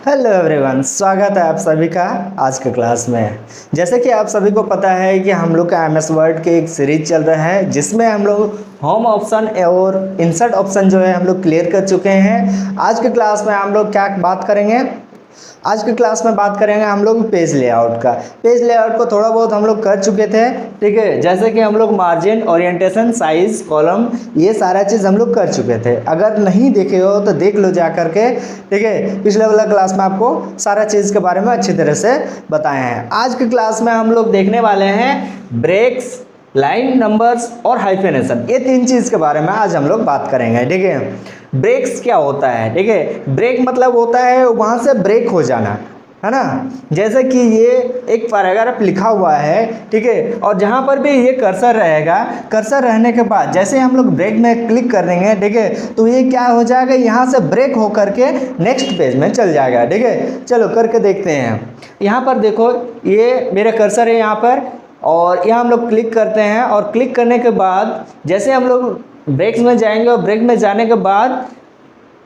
Hello everyone, स्वागत है आप सभी का आज के क्लास में। जैसे कि आप सभी को पता है कि हम लोग का एमएस वर्ड के एक सीरीज चल रहा है जिसमें हम लोग होम ऑप्शन और इंसर्ट ऑप्शन जो है हम लोग क्लियर कर चुके हैं। आज के क्लास में हम लोग क्या बात करेंगे? आज की क्लास में बात करेंगे हम लोग पेज लेआउट का। पेज लेआउट को थोड़ा बहुत हम लोग कर चुके थे, ठीक है। जैसे कि हम लोग मार्जिन, ओरिएंटेशन, साइज, कॉलम, ये सारा चीज़ हम लोग कर चुके थे। अगर नहीं देखे हो तो देख लो जा करके, ठीक है। पिछले वाला क्लास में आपको सारा चीज़ के बारे में अच्छी तरह से बताए हैं। आज की क्लास में हम लोग देखने वाले हैं ब्रेक्स, लाइन नंबर्स और हाइफेनेशन। ये तीन चीज़ के बारे में आज हम लोग बात करेंगे, ठीक है। ब्रेक्स क्या होता है? ठीक है, ब्रेक मतलब होता है वहाँ से ब्रेक हो जाना, है ना। जैसे कि ये एक पैराग्राफ लिखा हुआ है, ठीक है, और जहाँ पर भी ये कर्सर रहेगा, कर्सर रहने के बाद जैसे हम लोग ब्रेक में क्लिक कर देंगे, ठीक है, तो ये क्या हो जाएगा, यहाँ से ब्रेक हो करके नेक्स्ट पेज में चल जाएगा, ठीक है। चलो करके देखते हैं। यहाँ पर देखो, ये मेरा कर्सर है यहाँ पर, और यहाँ हम लोग क्लिक करते हैं, और क्लिक करने के बाद जैसे हम लोग ब्रेक्स में जाएंगे, और ब्रेक में जाने के बाद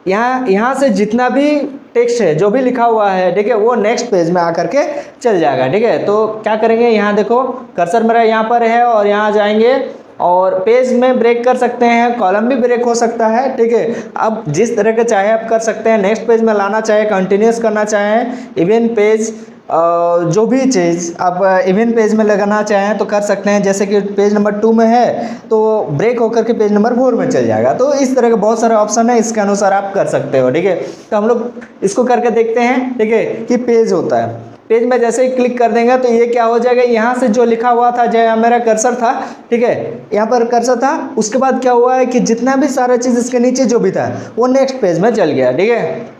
यहाँ से जितना भी टेक्स्ट है, जो भी लिखा हुआ है, ठीक है, वो नेक्स्ट पेज में आकर के चल जाएगा, ठीक है। तो क्या करेंगे, यहाँ देखो कर्सर मेरा यहाँ पर है, और यहाँ जाएंगे और पेज में ब्रेक कर सकते हैं, कॉलम भी ब्रेक हो सकता है, ठीक है। अब जिस तरह के चाहे आप कर सकते हैं, नेक्स्ट पेज में लाना चाहे, कंटिन्यूस करना चाहें, इवन पेज, जो भी चीज़ आप इवन पेज में लगाना चाहें तो कर सकते हैं। जैसे कि पेज नंबर 2 में है तो ब्रेक होकर के पेज नंबर 4 में चल जाएगा। तो इस तरह के बहुत सारे ऑप्शन है, इसके अनुसार आप कर सकते हो, ठीक है। तो हम लोग इसको करके देखते हैं, ठीक है, कि पेज होता है। पेज में जैसे ही क्लिक कर देंगे तो ये क्या हो जाएगा, यहाँ से जो लिखा हुआ था, जो मेरा कर्सर था, ठीक है, यहाँ पर कर्सर था, उसके बाद क्या हुआ है कि जितना भी सारा चीज़ इसके नीचे जो भी था वो नेक्स्ट पेज में चल गया, ठीक है।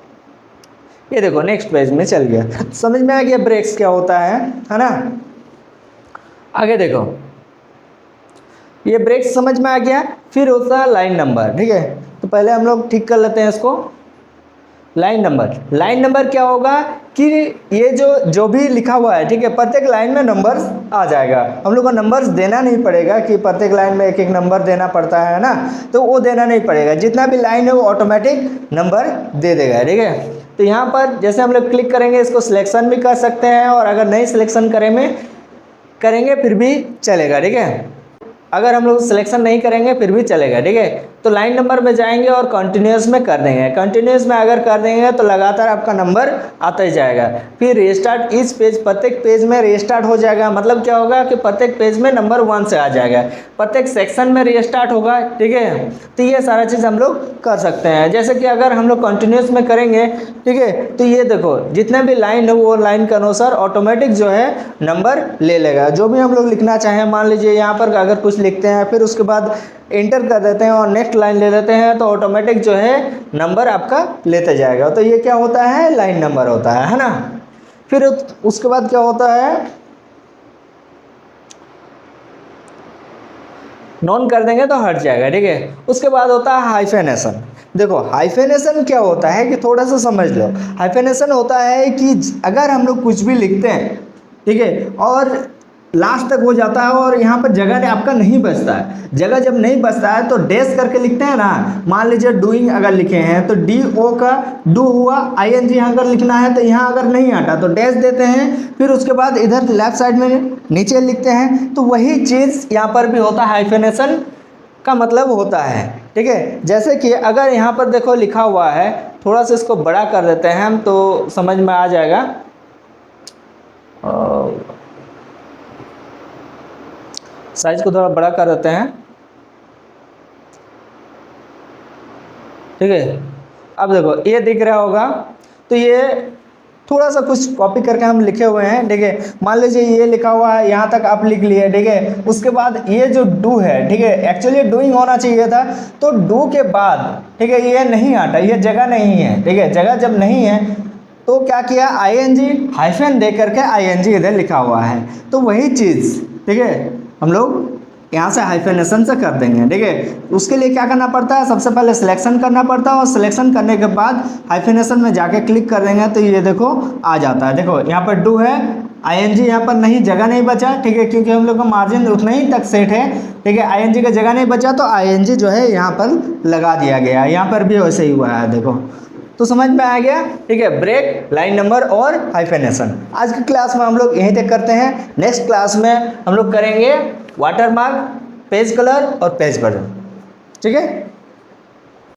ये देखो नेक्स्ट पेज में चल गया। समझ में आ गया ब्रेक्स क्या होता है ना। आगे देखो, ये ब्रेक्स समझ में आ गया। फिर होता है लाइन नंबर, ठीक है। तो पहले हम लोग ठीक कर लेते हैं इसको। लाइन नंबर, लाइन नंबर क्या होगा कि ये जो भी लिखा हुआ है, ठीक है, प्रत्येक लाइन में नंबर्स आ जाएगा। हम लोग को नंबर्स देना नहीं पड़ेगा कि प्रत्येक लाइन में एक एक नंबर देना पड़ता है ना, तो वो देना नहीं पड़ेगा। जितना भी लाइन है वो ऑटोमेटिक नंबर दे देगा, ठीक है। तो यहाँ पर जैसे हम लोग क्लिक करेंगे, इसको सिलेक्शन भी कर सकते हैं, और अगर नहीं सिलेक्शन करेंगे फिर भी चलेगा, ठीक है। अगर हम लोग सिलेक्शन नहीं करेंगे फिर भी चलेगा, ठीक है। तो लाइन नंबर में जाएंगे और कंटिन्यूस में कर देंगे। कंटिन्यूस में अगर कर देंगे तो लगातार आपका नंबर आता ही जाएगा। फिर रीस्टार्ट इस पेज, प्रत्येक पेज में रीस्टार्ट हो जाएगा। मतलब क्या होगा कि प्रत्येक पेज में नंबर 1 से आ जाएगा, प्रत्येक सेक्शन में रीस्टार्ट होगा, ठीक है। तो ये सारा चीज़ हम लोग कर सकते हैं। जैसे कि अगर हम लोग कंटिन्यूस में करेंगे, ठीक है, तो ये देखो जितना भी लाइन है वो लाइन के अनुसार ऑटोमेटिक जो है नंबर ले लेगा। जो भी हम लोग लिखना चाहें, मान लीजिए यहाँ पर अगर कुछ लिखते हैं, फिर उसके बाद एंटर कर देते हैं और नेक्स्ट लाइन ले लेते हैं, तो ऑटोमेटिक जो है नंबर आपका लेते जाएगा। तो ये क्या होता है, लाइन नंबर होता है ना। फिर उसके बाद क्या होता है, नॉन कर देंगे तो हट जाएगा, ठीक है। उसके बाद होता है हाइफेनेशन। देखो हाइफेनेशन क्या होता है कि थोड़ा सा समझ लो। हाइफेनेशन होता है कि अगर हम लोग कुछ भी लिखते हैं, ठीक है, और लास्ट तक हो जाता है और यहाँ पर जगह आपका नहीं बचता है। जगह जब नहीं बचता है तो डैश करके लिखते हैं ना। मान लीजिए डूइंग अगर लिखे हैं तो DO का डू हुआ, ING यहाँ अगर लिखना है तो यहाँ अगर नहीं आता तो डैश देते हैं। फिर उसके बाद इधर लेफ्ट साइड में नीचे लिखते हैं। तो वही चीज़ यहाँ पर भी होता है, हाइफेनेशन का मतलब होता है, ठीक है। जैसे कि अगर यहाँ पर देखो लिखा हुआ है, थोड़ा सा इसको बड़ा कर देते हैं हम तो समझ में आ जाएगा। साइज को थोड़ा बड़ा कर देते हैं, ठीक है। अब देखो ये दिख रहा होगा, तो ये थोड़ा सा कुछ कॉपी करके हम लिखे हुए हैं, ठीक है। मान लीजिए ये लिखा हुआ है, यहाँ तक आप लिख लिए, ठीक है। उसके बाद ये जो डू है, ठीक है, एक्चुअली डूइंग होना चाहिए था, तो डू के बाद, ठीक है, ये नहीं आता, ये जगह नहीं है, ठीक है। जगह जब नहीं है तो क्या किया, ING हाइफन दे करके ING इधर लिखा हुआ है। तो वही चीज़, ठीक है, हम लोग यहाँ से हाइफेनेशन से कर देंगे, ठीक है। उसके लिए क्या करना पड़ता है, सबसे पहले सिलेक्शन करना पड़ता है, और सिलेक्शन करने के बाद हाइफेनेशन में जाके क्लिक कर देंगे तो ये देखो आ जाता है। देखो यहाँ पर डू है, ING यहाँ पर नहीं, जगह नहीं बचा, ठीक है, क्योंकि हम लोग का मार्जिन उतना ही तक सेट है, ठीक है। ING का जगह नहीं बचा तो ING जो है यहाँ पर लगा दिया गया। यहाँ पर भी वैसे ही हुआ है, देखो तो समझ में आ गया, ठीक है। ब्रेक, लाइन नंबर और हाइफेनेशन। आज की क्लास में हम लोग यहीं तक करते हैं। नेक्स्ट क्लास में हम लोग करेंगे वाटरमार्क, पेज कलर और पेज बटन, ठीक है।